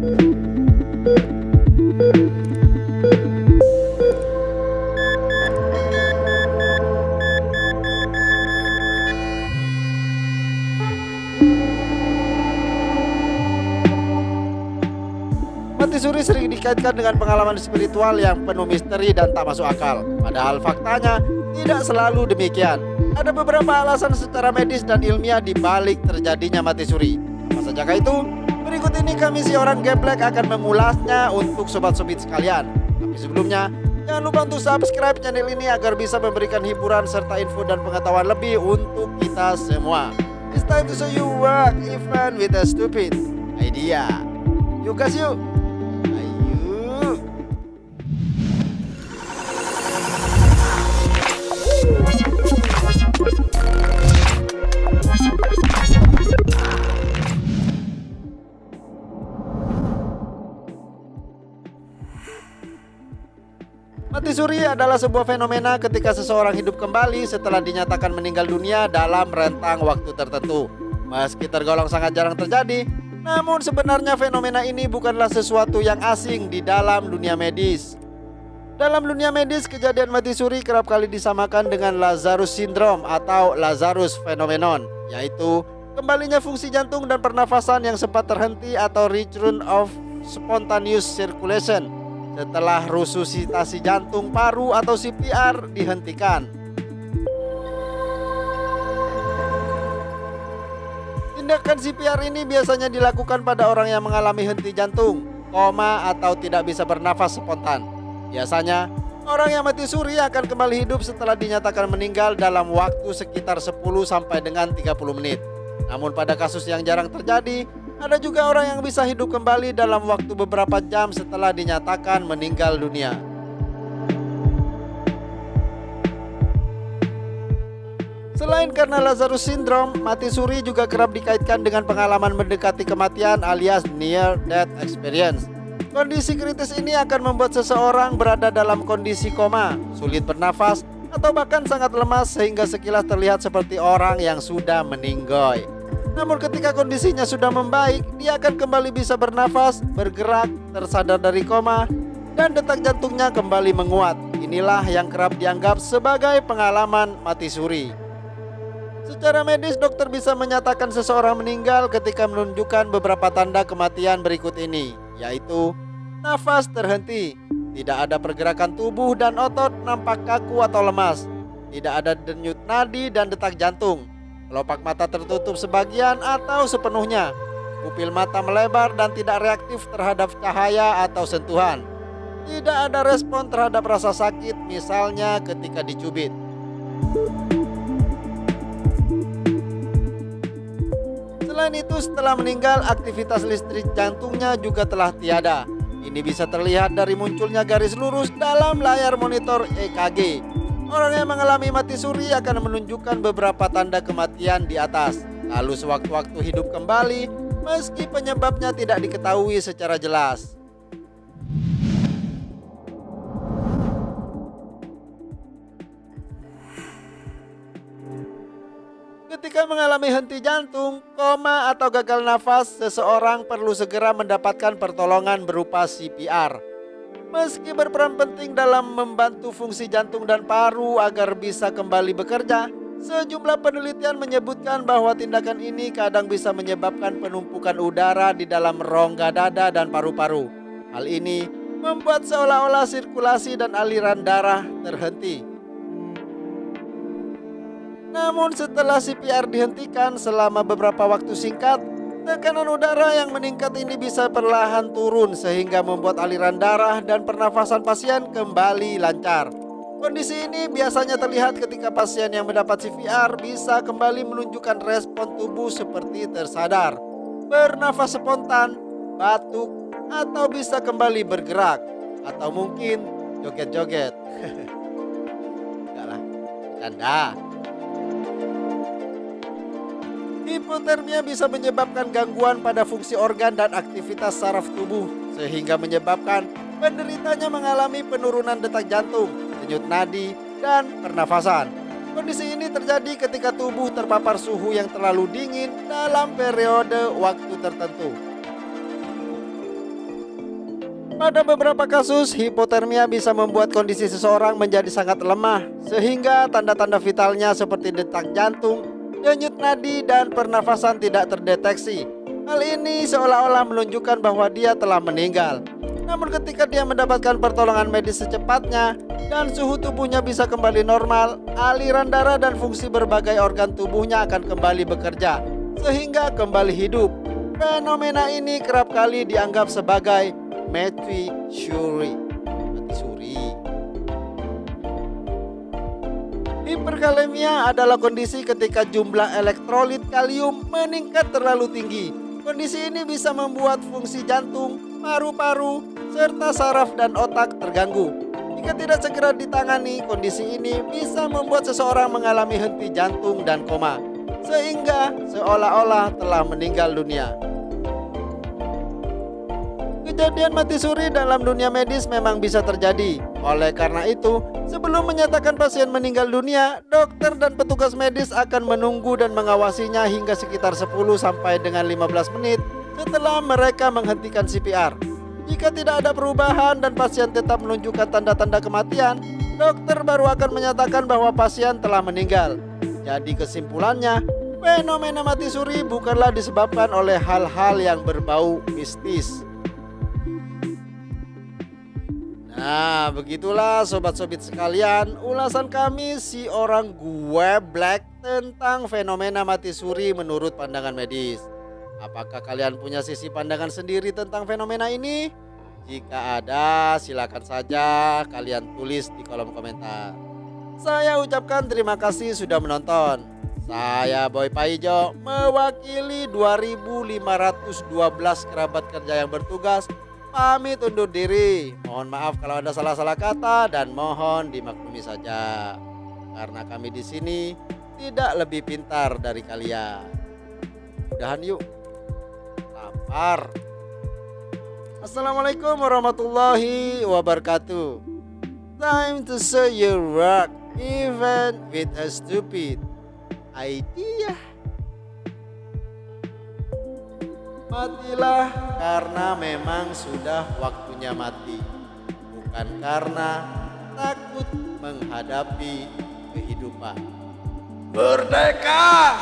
Mati suri sering dikaitkan dengan pengalaman spiritual yang penuh misteri dan tak masuk akal. Padahal faktanya tidak selalu demikian. Ada beberapa alasan secara medis dan ilmiah di balik terjadinya mati suri. Apa sajakah itu? Berikut ini kami si orang geblek akan mengulasnya untuk sobat-sobit sekalian. Tapi sebelumnya, jangan lupa untuk subscribe channel ini agar bisa memberikan hiburan serta info dan pengetahuan lebih untuk kita semua. It's time to show you work even with a stupid idea. Yuk guys yuk. Ayo. Mati suri adalah sebuah fenomena ketika seseorang hidup kembali setelah dinyatakan meninggal dunia dalam rentang waktu tertentu. Meski tergolong sangat jarang terjadi, namun sebenarnya fenomena ini bukanlah sesuatu yang asing di dalam dunia medis. Dalam dunia medis, kejadian mati suri kerap kali disamakan dengan Lazarus Syndrome atau Lazarus Phenomenon, yaitu kembalinya fungsi jantung dan pernafasan yang sempat terhenti atau return of spontaneous circulation setelah resusitasi jantung paru atau CPR dihentikan. Tindakan CPR ini biasanya dilakukan pada orang yang mengalami henti jantung, koma atau tidak bisa bernafas spontan. Biasanya, orang yang mati suri akan kembali hidup setelah dinyatakan meninggal dalam waktu sekitar 10 sampai dengan 30 menit. Namun pada kasus yang jarang terjadi, ada juga orang yang bisa hidup kembali dalam waktu beberapa jam setelah dinyatakan meninggal dunia. Selain karena Lazarus Syndrome, mati suri juga kerap dikaitkan dengan pengalaman mendekati kematian alias near death experience. Kondisi kritis ini akan membuat seseorang berada dalam kondisi koma, sulit bernafas, atau bahkan sangat lemas sehingga sekilas terlihat seperti orang yang sudah meninggoy. Namun ketika kondisinya sudah membaik, dia akan kembali bisa bernafas, bergerak, tersadar dari koma, dan detak jantungnya kembali menguat. Inilah yang kerap dianggap sebagai pengalaman mati suri. Secara medis, dokter bisa menyatakan seseorang meninggal ketika menunjukkan beberapa tanda kematian berikut ini, yaitu nafas terhenti, tidak ada pergerakan tubuh dan otot nampak kaku atau lemas, tidak ada denyut nadi dan detak jantung, kelopak mata tertutup sebagian atau sepenuhnya, pupil mata melebar dan tidak reaktif terhadap cahaya atau sentuhan, tidak ada respon terhadap rasa sakit misalnya ketika dicubit. Selain itu, setelah meninggal, aktivitas listrik jantungnya juga telah tiada. Ini bisa terlihat dari munculnya garis lurus dalam layar monitor EKG. Orang yang mengalami mati suri akan menunjukkan beberapa tanda kematian di atas, lalu sewaktu-waktu hidup kembali meski penyebabnya tidak diketahui secara jelas. Ketika mengalami henti jantung, koma atau gagal nafas, seseorang perlu segera mendapatkan pertolongan berupa CPR. Meski berperan penting dalam membantu fungsi jantung dan paru agar bisa kembali bekerja, sejumlah penelitian menyebutkan bahwa tindakan ini kadang bisa menyebabkan penumpukan udara di dalam rongga dada dan paru-paru. Hal ini membuat seolah-olah sirkulasi dan aliran darah terhenti. Namun setelah CPR dihentikan selama beberapa waktu singkat, tekanan udara yang meningkat ini bisa perlahan turun sehingga membuat aliran darah dan pernafasan pasien kembali lancar. Kondisi ini biasanya terlihat ketika pasien yang mendapat CPR bisa kembali menunjukkan respon tubuh seperti tersadar, bernafas spontan, batuk, atau bisa kembali bergerak, atau mungkin joget-joget. Enggak lah, bercanda. Hipotermia bisa menyebabkan gangguan pada fungsi organ dan aktivitas saraf tubuh, sehingga menyebabkan penderitanya mengalami penurunan detak jantung, denyut nadi, dan pernafasan. Kondisi ini terjadi ketika tubuh terpapar suhu yang terlalu dingin dalam periode waktu tertentu. Pada beberapa kasus, hipotermia bisa membuat kondisi seseorang menjadi sangat lemah, sehingga tanda-tanda vitalnya seperti detak jantung, denyut nadi, dan pernafasan tidak terdeteksi. Hal ini seolah-olah menunjukkan bahwa dia telah meninggal. Namun ketika dia mendapatkan pertolongan medis secepatnya dan suhu tubuhnya bisa kembali normal, aliran darah dan fungsi berbagai organ tubuhnya akan kembali bekerja, sehingga kembali hidup. Fenomena ini kerap kali dianggap sebagai mati suri. Hiperkalemia adalah kondisi ketika jumlah elektrolit kalium meningkat terlalu tinggi. Kondisi ini bisa membuat fungsi jantung, paru-paru, serta saraf dan otak terganggu. Jika tidak segera ditangani, kondisi ini bisa membuat seseorang mengalami henti jantung dan koma, sehingga seolah-olah telah meninggal dunia. Kejadian mati suri dalam dunia medis memang bisa terjadi. Oleh karena itu, sebelum menyatakan pasien meninggal dunia, dokter dan petugas medis akan menunggu dan mengawasinya hingga sekitar 10 sampai dengan 15 menit setelah mereka menghentikan CPR. Jika tidak ada perubahan dan pasien tetap menunjukkan tanda-tanda kematian, dokter baru akan menyatakan bahwa pasien telah meninggal. Jadi kesimpulannya, fenomena mati suri bukanlah disebabkan oleh hal-hal yang berbau mistis. Nah, begitulah sobat-sobit sekalian, ulasan kami si orang gue Black tentang fenomena mati suri menurut pandangan medis. Apakah kalian punya sisi pandangan sendiri tentang fenomena ini? Jika ada, silakan saja kalian tulis di kolom komentar. Saya ucapkan terima kasih sudah menonton. Saya Boy Paijo, mewakili 2512 kerabat kerja yang bertugas, pamit undur diri. Mohon maaf kalau ada salah-salah kata dan mohon dimaklumi saja, karena kami di sini tidak lebih pintar dari kalian. Udahan yuk, lapar. Assalamualaikum warahmatullahi wabarakatuh. Time to show your work even with a stupid idea. Matilah karena memang sudah waktunya mati, bukan karena takut menghadapi kehidupan. Merdeka!